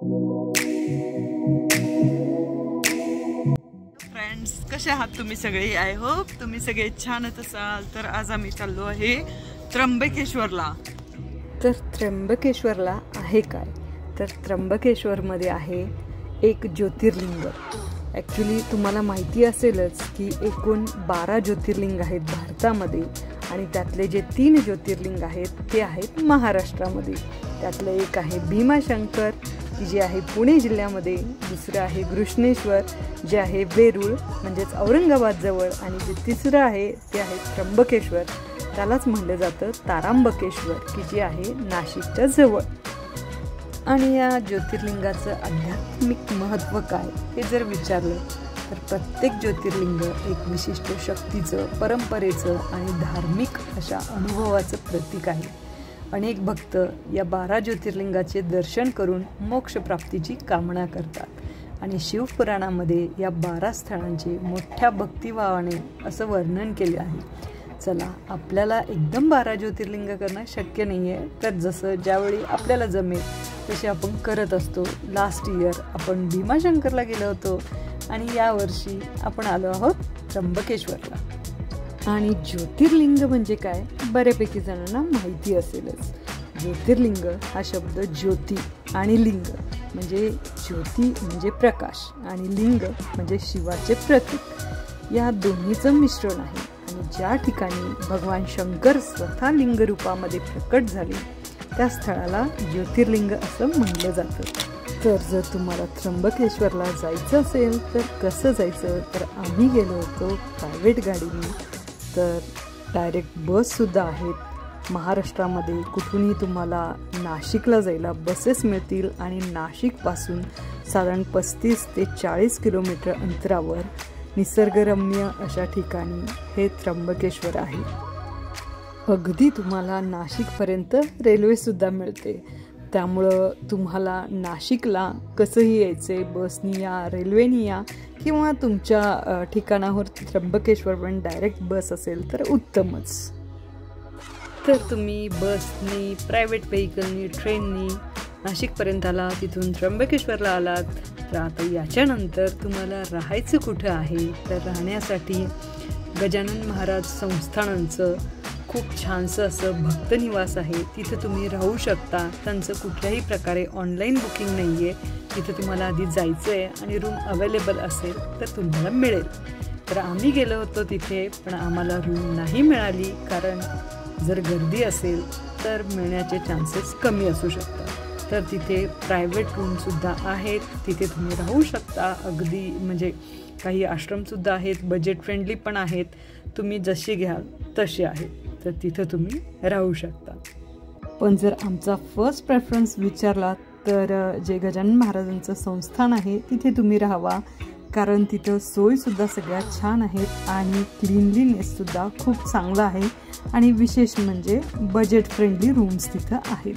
Friends, कसे आहात तुम्ही सगळे? आय होप तुम्ही सगळे छानच असाल. तर आज आम्ही चाललो आहे त्र्यंबकेश्वरला. तर त्र्यंबकेश्वरला आहे काय? तर त्र्यंबकेश्वरमध्ये आहे एक ज्योतिर्लिंग. ॲक्च्युली तुम्हाला माहिती असेलच की एकूण 12 ज्योतिर्लिंग आहेत भारतामध्ये आणि त्यातले जे 3 ज्योतिर्लिंग आहेत ते आहेत महाराष्ट्रामध्ये. त्यातलं एक आहे भीमाशंकर जे आहे पुणे जिल्ह्यामध्ये, दुसरं आहे घृष्णेश्वर जे आहे वेरूळ म्हणजेच औरंगाबादजवळ, आणि जे तिसरं आहे ते आहे त्र्यंबकेश्वर, त्यालाच म्हटलं जातं तारांबकेश्वर, की जे आहे नाशिकच्या जवळ. आणि या ज्योतिर्लिंगाचं आध्यात्मिक महत्त्व काय हे जर विचारलं तर प्रत्येक ज्योतिर्लिंग एक विशिष्ट शक्तीचं, परंपरेचं आणि धार्मिक अशा अनुभवाचं प्रतीक आहे. अनेक भक्त या 12 ज्योतिर्लिंगाचे दर्शन करून मोक्षप्राप्तीची कामना करतात आणि शिवपुराणामध्ये या 12 स्थळांचे मोठ्या भक्तिभावाने असं वर्णन केले आहे. चला, आपल्याला एकदम 12 ज्योतिर्लिंग करणं शक्य नाही आहे, तर जसं ज्यावेळी आपल्याला जमेल तसे आपण करत असतो. लास्ट इयर आपण भीमाशंकरला गेलो होतो आणि यावर्षी आपण आलो आहोत त्र्यंबकेश्वरला. आणि ज्योतिर्लिंग म्हणजे काय बऱ्यापैकी जणांना माहिती असेलच. ज्योतिर्लिंग हा शब्द ज्योती आणि लिंग म्हणजे ज्योती म्हणजे प्रकाश आणि लिंग म्हणजे शिवाचे प्रतीक, या दोन्हीचं मिश्रण आहे. आणि ज्या ठिकाणी भगवान शंकर स्वतः लिंग रूपामध्ये प्रकट झाले त्या स्थळाला ज्योतिर्लिंग असं म्हटलं जातं. तर जर तुम्हाला त्र्यंबकेश्वरला जायचं असेल तर कसं जायचं? तर आम्ही गेलो होतो प्रायव्हेट गाडीने. तर डायरेक्ट बससुद्धा आहेत महाराष्ट्रामध्ये. कुठूनही तुम्हाला नाशिकला जायला बसेस मिळतील आणि नाशिकपासून साधारण 35 ते 40 किलोमीटर अंतरावर निसर्गरम्य अशा ठिकाणी हे त्र्यंबकेश्वर आहे. अगदी तुम्हाला नाशिकपर्यंत रेल्वेसुद्धा मिळते, त्यामुळं तुम्हाला नाशिकला कसंही यायचे, बसनी या, रेल्वेनी या, किंवा तुमच्या ठिकाणावर त्र्यंबकेश्वरपर्यंत डायरेक्ट बस असेल तर उत्तमच. तर तुम्ही बसनी, प्रायव्हेट व्हेकलनी, ट्रेननी नाशिकपर्यंत आला, तिथून त्र्यंबकेश्वरला आलात. तर आता याच्यानंतर तुम्हाला राहायचं कुठं आहे? तर राहण्यासाठी गजानन महाराज संस्थानांचं खूप छानसं असं भक्तनिवास आहे, तिथं तुम्ही राहू शकता. त्यांचं कुठल्याही प्रकारे ऑनलाईन बुकिंग नाही आहे, तिथं तुम्हाला आधी जायचं आहे आणि रूम अवेलेबल असेल तर तुम्हाला मिळेल. तर आम्ही गेलो होतो तिथे, पण आम्हाला रूम नाही मिळाली, कारण जर गर्दी असेल तर मिळण्याचे चान्सेस कमी असू शकतात. तर तिथे प्रायव्हेट रूमसुद्धा आहेत, तिथे तुम्ही राहू शकता. अगदी म्हणजे काही आश्रमसुद्धा आहेत, बजेट फ्रेंडली पण आहेत, तुम्ही जसे घ्याल तसे आहेत, तर तिथं तुम्ही राहू शकता. पण जर आमचा फर्स्ट प्रेफरन्स विचारला तर जे गजानन महाराजांचं संस्थान आहे तिथे तुम्ही राहावा, कारण तिथं सोयीसुद्धा सगळ्यात छान आहेत आणि क्लीनलीनेससुद्धा खूप चांगला आहे आणि विशेष म्हणजे बजेट फ्रेंडली रूम्स तिथं आहेत.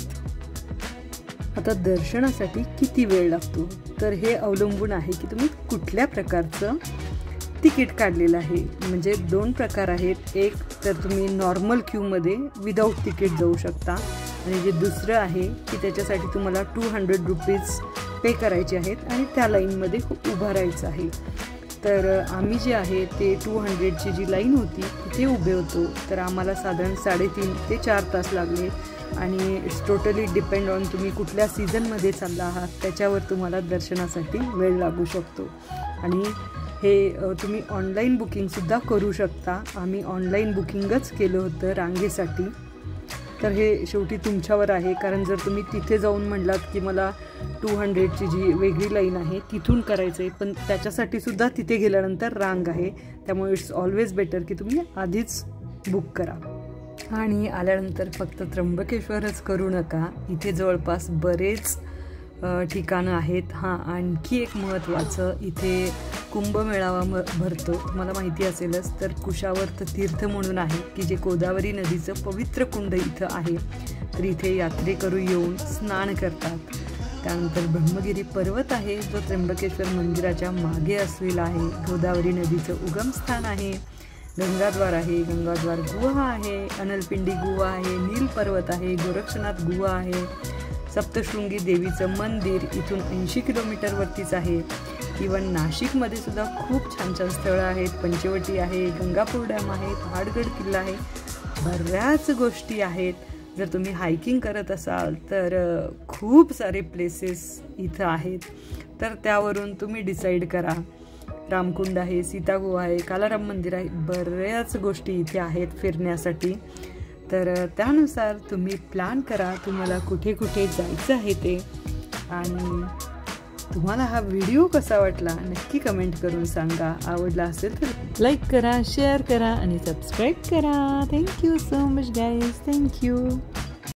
आता दर्शनासाठी किती वेळ लागतो? तर हे अवलंबून आहे की तुम्ही कुठल्या प्रकारचं तिकीट काढलेलं आहे. म्हणजे 2 प्रकार आहेत. एक तर तुम्ही नॉर्मल क्यूमध्ये विदाऊट तिकीट जाऊ शकता, आणि जे दुसरं आहे की त्याच्यासाठी तुम्हाला 200 रुपीज पे करायचे आहेत आणि त्या लाईनमध्ये उभं राहायचं आहे. तर आम्ही जे आहे ते 200ची जी लाईन होती तिथे उभे होतो. तर आम्हाला साधारण 3.5 ते 4 तास लागले. आणि इट्स टोटली डिपेंड ऑन तुम्ही कुठल्या सीझनमध्ये चालला आहात, त्याच्यावर तुम्हाला दर्शनासाठी वेळ लागू शकतो. आणि हे तुम्ही ऑनलाईन बुकिंगसुद्धा करू शकता. आम्ही ऑनलाईन बुकिंगच केलं होतं रांगेसाठी. तर हे शेवटी तुमच्यावर आहे, कारण जर तुम्ही तिथे जाऊन म्हटलात की मला 200ची जी वेगळी लाईन आहे तिथून करायचं आहे, पण त्याच्यासाठीसुद्धा तिथे गेल्यानंतर रांग आहे, त्यामुळे इट्स ऑलवेज बेटर की तुम्ही आधीच बुक करा. आणि आल्यानंतर फक्त त्र्यंबकेश्वरच करू नका, इथे जवळपास बरेच ठिकाणं आहेत. हां, आणखी एक महत्त्वाचं, इथे कुंभमेळावा भरतो, तुम्हाला माहिती असेलच. तर कुशावर्त तीर्थ म्हणून आहे की जे गोदावरी नदीचं पवित्र कुंड इथं आहे. तर इथे यात्रेकरू येऊन स्नान करतात. त्यानंतर ब्रह्मगिरी पर्वत आहे जो त्र्यंबकेश्वर मंदिराच्या मागे असलेला आहे. गोदावरी नदीचं उगमस्थान आहे. गंगाद्वार आहे, गंगाद्वार गुहा आहे, अनलपिंडी गुहा आहे, नील पर्वत आहे, गोरक्षनाथ गुहा आहे, सप्तशृंगी देवीचं मंदिर इथून 80 किलोमीटरवरतीच आहे. इवन नाशिकमध्ये सुद्धा खूप छान छान स्थळं आहेत. पंचवटी आहे, गंगापूर डॅम आहे, पहाडगड किल्ला आहे, बऱ्याच गोष्टी आहेत. जर तुम्ही हायकिंग करत असाल तर खूप सारे प्लेसेस इथं आहेत. तर त्यावरून तुम्ही डिसाईड करा. रामकुंड आहे, सीतागो आहे, कालाराम मंदिर आहे, बऱ्याच गोष्टी इथे आहेत फिरण्यासाठी. तर त्यानुसार तुम्ही प्लॅन करा तुम्हाला कुठे कुठे जायचं आहे ते. आणि तुम्हाला हा व्हिडिओ कसा वाटला नक्की कमेंट करून सांगा. आवडला असेल तर लाईक करा, शेअर करा आणि सबस्क्राईब करा. Thank you so much guys. Thank you.